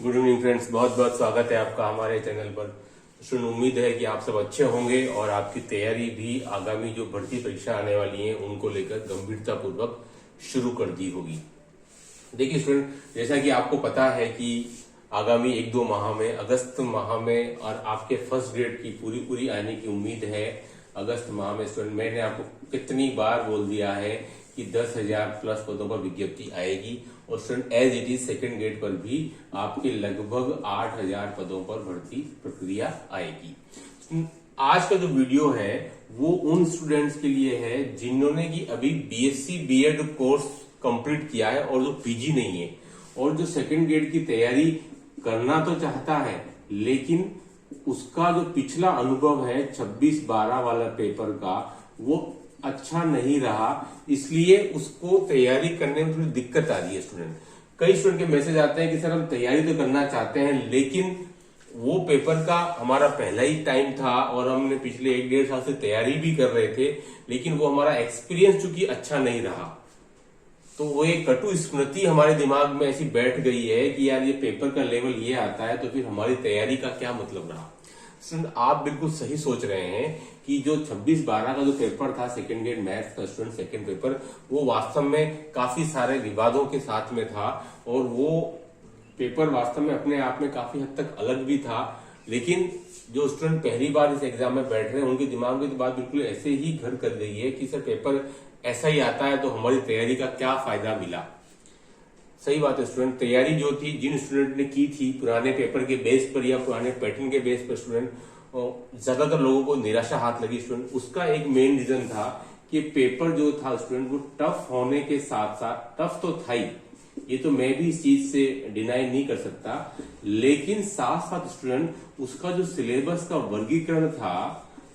Good evening friends, बहुत बहुत स्वागत है आपका हमारे चैनल पर। स्टूडेंट, उम्मीद है कि आप सब अच्छे होंगे और आपकी तैयारी भी आगामी जो भर्ती परीक्षा आने वाली है उनको लेकर गंभीरता पूर्वक शुरू कर दी होगी। देखिए स्टूडेंट, जैसा कि आपको पता है कि आगामी 1-2 माह में, अगस्त माह में और आपके फर्स्ट ग्रेड की पूरी आने की उम्मीद है। अगस्त माह में स्टूडेंट, मैंने आपको कितनी बार बोल दिया है कि 10,000 प्लस पदों पर विज्ञप्ति आएगी और student as it is second grade पर भी आपके लगभग 8,000 पदों पर भर्ती प्रक्रिया आएगी। आज का जो वीडियो है वो उन स्टूडेंट्स के लिए है जिन्होंने की अभी बीएससी बीएड कोर्स कंप्लीट किया है और जो पीजी नहीं है और जो सेकेंड ग्रेड की तैयारी करना तो चाहता है, लेकिन उसका जो पिछला अनुभव है 26/12 वाला पेपर का वो अच्छा नहीं रहा, इसलिए उसको तैयारी करने में थोड़ी दिक्कत आ रही है। स्टूडेंट, कई स्टूडेंट के मैसेज आते हैं कि सर हम तैयारी तो करना चाहते हैं लेकिन वो पेपर का हमारा पहला ही टाइम था और हमने पिछले 1-1.5 साल से तैयारी भी कर रहे थे, लेकिन वो हमारा एक्सपीरियंस चूंकि अच्छा नहीं रहा, तो वो एक कटु स्मृति हमारे दिमाग में ऐसी बैठ गई है कि यार ये पेपर का लेवल ये आता है तो फिर हमारी तैयारी का क्या मतलब रहा। आप बिल्कुल सही सोच रहे हैं कि जो 26/12 का जो पेपर था सेकेंड ग्रेड मैथ्स का स्टूडेंट सेकेंड पेपर, वो वास्तव में काफी सारे विवादों के साथ में था और वो पेपर वास्तव में अपने आप में काफी हद तक अलग भी था। लेकिन जो स्टूडेंट पहली बार इस एग्जाम में बैठ रहे हैं उनके दिमाग में तो बात बिल्कुल ऐसे ही घर कर गई है कि सर पेपर ऐसा ही आता है तो हमारी तैयारी का क्या फायदा मिला। सही बात है स्टूडेंट, तैयारी जो थी जिन स्टूडेंट ने की थी पुराने पेपर के बेस पर या पुराने पैटर्न के बेस पर, स्टूडेंट ज्यादातर लोगों को निराशा हाथ लगी। स्टूडेंट, उसका एक मेन रीजन था कि पेपर जो था स्टूडेंट वो टफ होने के साथ साथ, टफ तो था ही, ये तो मैं भी इस चीज से डिनाई नहीं कर सकता, लेकिन साथ साथ स्टूडेंट उसका जो सिलेबस का वर्गीकरण था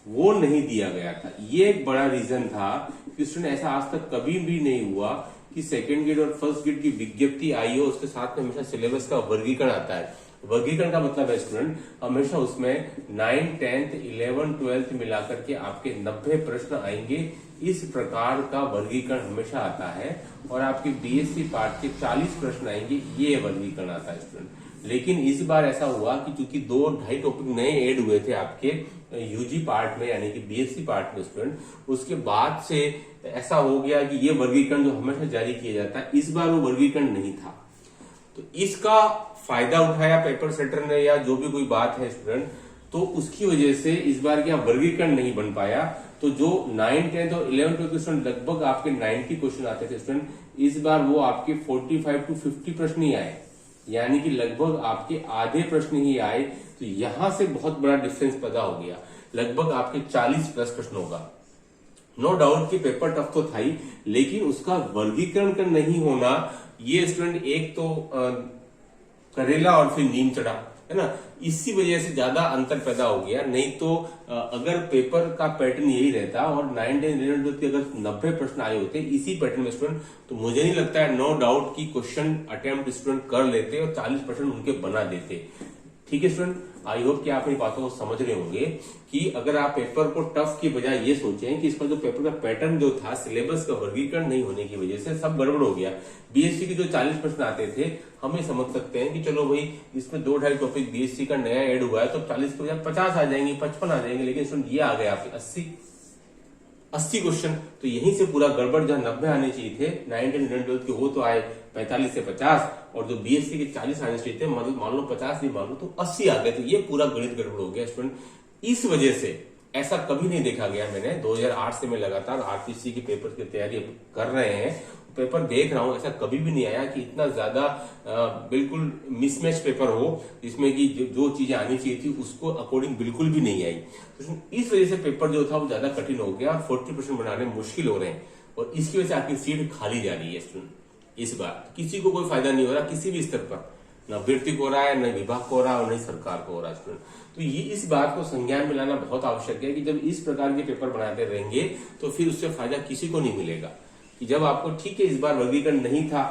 वो नहीं दिया गया था। ये एक बड़ा रीजन था कि स्टूडेंट ऐसा आज तक कभी भी नहीं हुआ कि सेकेंड ग्रेड और फर्स्ट ग्रेड की विज्ञप्ति आई हो उसके साथ में हमेशा सिलेबस का वर्गीकरण आता है। वर्गीकरण का मतलब है स्टूडेंट हमेशा उसमें 9th 10th 11th 12th मिलाकर के आपके 90 प्रश्न आएंगे। इस प्रकार का वर्गीकरण हमेशा आता है और आपके बीएससी पार्ट के 40 प्रश्न आएंगे, ये वर्गीकरण आता है स्टूडेंट। लेकिन इस बार ऐसा हुआ कि चूंकि 2-2.5 टॉपिक नए ऐड हुए थे आपके यूजी पार्ट में यानी कि बीएससी पार्ट में स्टूडेंट, उसके बाद से ऐसा हो गया कि ये वर्गीकरण जो हमेशा जारी किया जाता है इस बार वो वर्गीकरण नहीं था। तो इसका फायदा उठाया पेपर सेटर ने या जो भी कोई बात है स्टूडेंट, तो उसकी वजह से इस बार क्या वर्गीकरण नहीं बन पाया। तो जो 9th 10th और 11th 12th स्टूडेंट लगभग आपके 90 क्वेश्चन आते थे स्टूडेंट, इस बार वो आपके 45 to 50 प्रश्न ही आए, यानी कि लगभग आपके आधे प्रश्न ही आए। तो यहां से बहुत बड़ा डिफरेंस पैदा हो गया, लगभग आपके 40 प्लस प्रश्न होगा। नो डाउट कि पेपर टफ तो था ही, लेकिन उसका वर्गीकरण का नहीं होना, ये स्टूडेंट एक तो करेला और फिर नीम चढ़ा, है ना, इसी वजह से ज्यादा अंतर पैदा हो गया। नहीं तो अगर पेपर का पैटर्न यही रहता और 9th 10th 11th 12th के अगर 90 प्रश्न आए होते इसी पैटर्न में स्टूडेंट, तो मुझे नहीं लगता है, नो डाउट कि क्वेश्चन अटेम्प्ट स्टूडेंट कर लेते और 40% उनके बना देते। ठीक है स्टूडेंट, आई होप कि आप इन बातों को समझ रहे होंगे कि अगर आप पेपर को टफ की बजाय ये सोचें कि इसका जो पेपर का पैटर्न जो था सिलेबस का वर्गीकरण नहीं होने की वजह से सब गड़बड़ हो गया। बीएससी के जो 40 प्रश्न आते थे हम ये समझ सकते हैं कि चलो भाई इसमें 2-2.5 टॉपिक बीएससी का नया ऐड हुआ है तो 40 के बजाय 50 आ जाएंगे, 55 आ जाएंगे, लेकिन स्टूडेंट ये आ गया आपके 80 क्वेश्चन। तो यहीं से पूरा गड़बड़, जहां 90 आने चाहिए थे 9th 10th 11th 12th के, वो तो आए 45 से 50 और जो बीएससी के 40 आने चाहिए थे, मतलब मान लो 50 नहीं मान लो तो 80 आ गए। तो ये पूरा गणित गड़बड़ हो गया स्टूडेंट। इस वजह से ऐसा कभी नहीं देखा गया, मैंने 2008 से मैं लगातार आरपीसी की पेपर की तैयारी कर रहे हैं, पेपर देख रहा हूं, ऐसा कभी भी नहीं आया कि इतना ज्यादा बिल्कुल मिसमैच पेपर हो जिसमें कि जो चीजें आनी चाहिए थी उसको अकॉर्डिंग बिल्कुल भी नहीं आई। तो इस वजह से पेपर जो था वो ज्यादा कठिन हो गया, 40% बनाने मुश्किल हो रहे हैं और इसकी वजह से आपकी सीट खाली जा रही है स्टूडेंट। इस बार किसी को कोई फायदा नहीं हो रहा, किसी भी स्तर पर, न व्यक्ति को हो रहा है, न विभाग को हो रहा है और न सरकार को हो रहा है स्टूडेंट। तो ये इस बात को संज्ञान में लाना बहुत आवश्यक है कि जब इस प्रकार के पेपर बनाते रहेंगे तो फिर उससे फायदा किसी को नहीं मिलेगा। कि जब आपको ठीक है इस बार वर्गीकरण नहीं था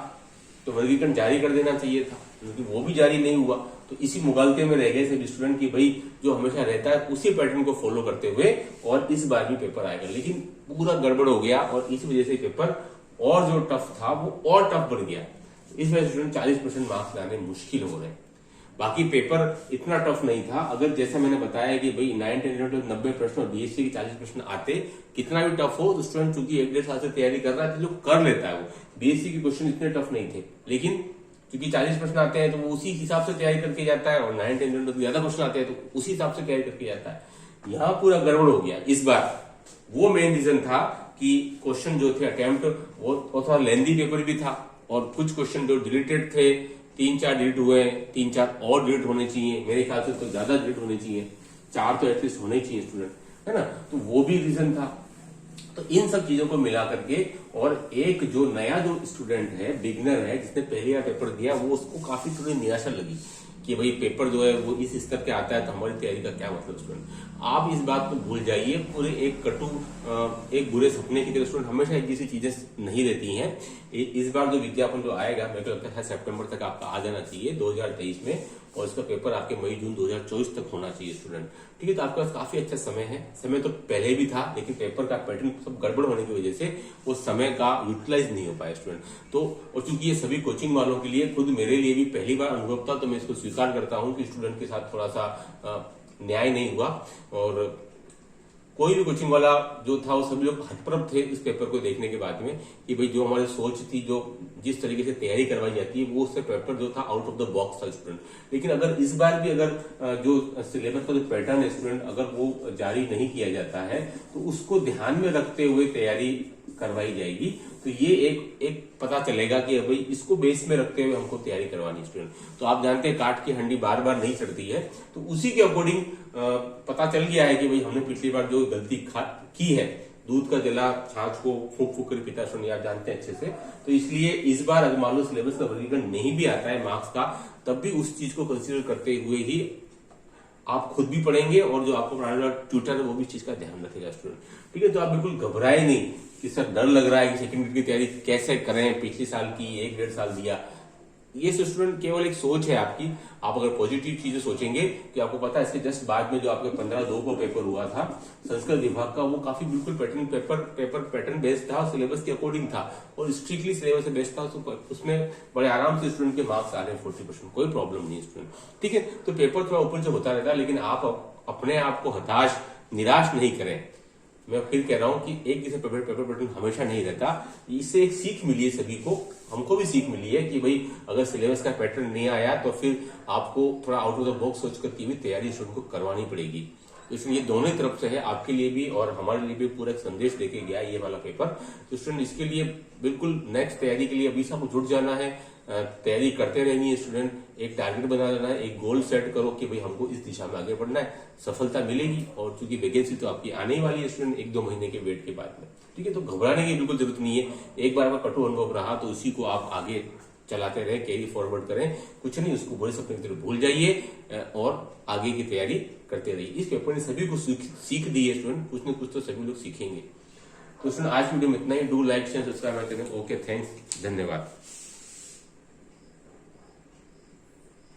तो वर्गीकरण जारी कर देना चाहिए था, क्योंकि वो भी जारी नहीं हुआ, तो इसी मुगालते में रह गए सभी स्टूडेंट की भाई जो हमेशा रहता है उसी पैटर्न को फॉलो करते हुए और इस बार भी पेपर आएगा, लेकिन पूरा गड़बड़ हो गया और इस वजह से पेपर और जो टफ था वो और टफ बन गया। इस वजह से स्टूडेंट 40% मार्क्स लाने मुश्किल हो रहे हैं। बाकी पेपर इतना टफ नहीं था। अगर जैसा मैंने बताया कि भाई 9, 10, 90 प्रश्न और बीएससी के 40 प्रश्न आते, कितना भी टफ हो तो स्टूडेंट चूंकि 1-1.5 साल से तैयारी कर रहा है तो जो कर लेता है वो। बीएससी के क्वेश्चन इतने टफ नहीं थे, लेकिन क्योंकि 40 प्रश्न आते हैं तो वो उसी हिसाब से तैयारी करके जाता है, और 9, 10 तो ज्यादा प्रश्न आते हैं तो उसी हिसाब से तैयारी करके जाता है। यहाँ पूरा गड़बड़ हो गया इस बार। वो मेन रीजन था कि क्वेश्चन जो थे अटेम्प्ट वो थोड़ा लेंदी पेपर भी था, और कुछ क्वेश्चन जो डिलीटेड थे 3-4 डिलीट हुए, 3-4 और डिलीट होने चाहिए, मेरे ख्याल से तो ज्यादा डिलीट होने चाहिए, 4 तो एटलीस्ट होने चाहिए स्टूडेंट, है ना। तो वो भी रीजन था। तो इन सब चीजों को मिला करके, और एक जो नया जो स्टूडेंट है, बिगनर है, जिसने पहली बार पेपर दिया, वो उसको काफी थोड़ी निराशा लगी कि भाई पेपर जो है वो इस स्तर पे आता है तो हमारी तैयारी का क्या मतलब। स्टूडेंट आप इस बात को भूल जाइए, पूरे एक बुरे सपने की तरह स्टूडेंट हमेशा एक जैसी चीजें नहीं रहती हैं। इस बार जो विज्ञापन जो आएगा, मेरे को लगता है सितंबर तक आपका आ जाना चाहिए 2023 में, और इसका पेपर आपके मई-जून 2024 तक होना चाहिए स्टूडेंट। ठीक है, तो आपके पास काफी अच्छा समय है। समय तो पहले भी था, लेकिन पेपर का पैटर्न सब गड़बड़ होने की वजह से वो समय का यूटिलाइज नहीं हो पाया स्टूडेंट। तो और चूंकि ये सभी कोचिंग वालों के लिए, खुद मेरे लिए भी पहली बार अनुभव था, तो मैं इसको स्वीकार करता हूँ कि स्टूडेंट के साथ थोड़ा सा न्याय नहीं हुआ। और कोई भी कोचिंग वाला जो था वो सभी लोग हतप्रभ थे इस पेपर को देखने के बाद में, कि भाई जो हमारी सोच थी, जो जिस तरीके से तैयारी करवाई जाती है, वो उससे पेपर जो था आउट ऑफ द बॉक्स था स्टूडेंट। लेकिन अगर इस बार भी अगर जो सिलेबस का जो पैटर्न है स्टूडेंट, अगर वो जारी नहीं किया जाता है तो उसको ध्यान में रखते हुए तैयारी करवाई जाएगी, तो ये एक पता चलेगा कि भाई इसको बेस में रखते हुए हमको तैयारी करवानी स्टूडेंट। तो आप जानते हैं काट की हंडी बार बार नहीं चढ़ती है, तो उसी के अकॉर्डिंग पता चल गया है कि भाई हमने पिछली बार जो गलती की है, दूध का जला छाछ को फूक फूक कर पीता, सुनिए आप जानते हैं अच्छे से। तो इसलिए इस बार अगर मान लो सिलेबस का वर्गीकरण नहीं भी आता है मार्क्स का, तब भी उस चीज को कंसिडर करते हुए ही आप खुद भी पढ़ेंगे, और जो आपको पढ़ाने वाला ट्यूटर है वो भी चीज का ध्यान रखेगा स्टूडेंट। ठीक है, तो आप बिल्कुल घबराए नहीं कि सर डर लग रहा है कि सेकंड की तैयारी कैसे करें, पिछले साल की 1-1.5 साल दिया। ये स्टूडेंट केवल एक सोच है आपकी। आप अगर पॉजिटिव चीजें सोचेंगे, कि आपको पता है इसके जस्ट बाद में जो आपके 15/2 को पेपर हुआ था संस्कृत विभाग का, वो काफी बिल्कुल पेपर पैटर्न बेस्ड था, सिलेबस के अकॉर्डिंग था, और स्ट्रिक्टली सिलेबस से बेस्ड था। तो उसमें बड़े आराम से स्टूडेंट के मार्क्स आ रहे हैं 40%, कोई प्रॉब्लम नहीं स्टूडेंट। ठीक है, तो पेपर थोड़ा ऊपर से होता रहता है, लेकिन आप अपने आप को निराश नहीं करें। मैं फिर कह रहा हूं कि एक जैसे पेपर पैटर्न हमेशा नहीं रहता। इससे एक सीख मिली है सभी को, हमको भी सीख मिली है कि भाई अगर सिलेबस का पैटर्न नहीं आया तो फिर आपको थोड़ा आउट ऑफ द बॉक्स सोच कर की भी तैयारी स्टूडेंट को करवानी पड़ेगी। तो इसलिए दोनों ही तरफ से है, आपके लिए भी और हमारे लिए भी पूरा एक संदेश देके गया ये वाला पेपर। तो स्टूडेंट इसके लिए बिल्कुल नेक्स्ट तैयारी के लिए अभी सब जुट जाना है, तैयारी करते रहनी है स्टूडेंट। एक टारगेट बना लेना है, एक गोल सेट करो कि भाई हमको इस दिशा में आगे बढ़ना है, सफलता मिलेगी। और चूंकि वैकेंसी तो आपकी आने ही वाली है स्टूडेंट 1-2 महीने के वेट के बाद में। ठीक है, तो घबराने की बिल्कुल जरूरत नहीं है। एक बार का कटु अनुभव रहा तो उसी को आप आगे चलाते रहे, कैरी फॉरवर्ड करें, कुछ नहीं, उसको बड़े सपने की तरफ भूल जाइए और आगे की तैयारी करते रहिए। इस पेपर ने सभी को सीख दी है स्टूडेंट, कुछ न कुछ तो सभी लोग सीखेंगे। तो स्टूडेंट आज वीडियो में इतना ही। डू लाइक शेयर सब्सक्राइब करें। ओके, थैंक्स, धन्यवाद।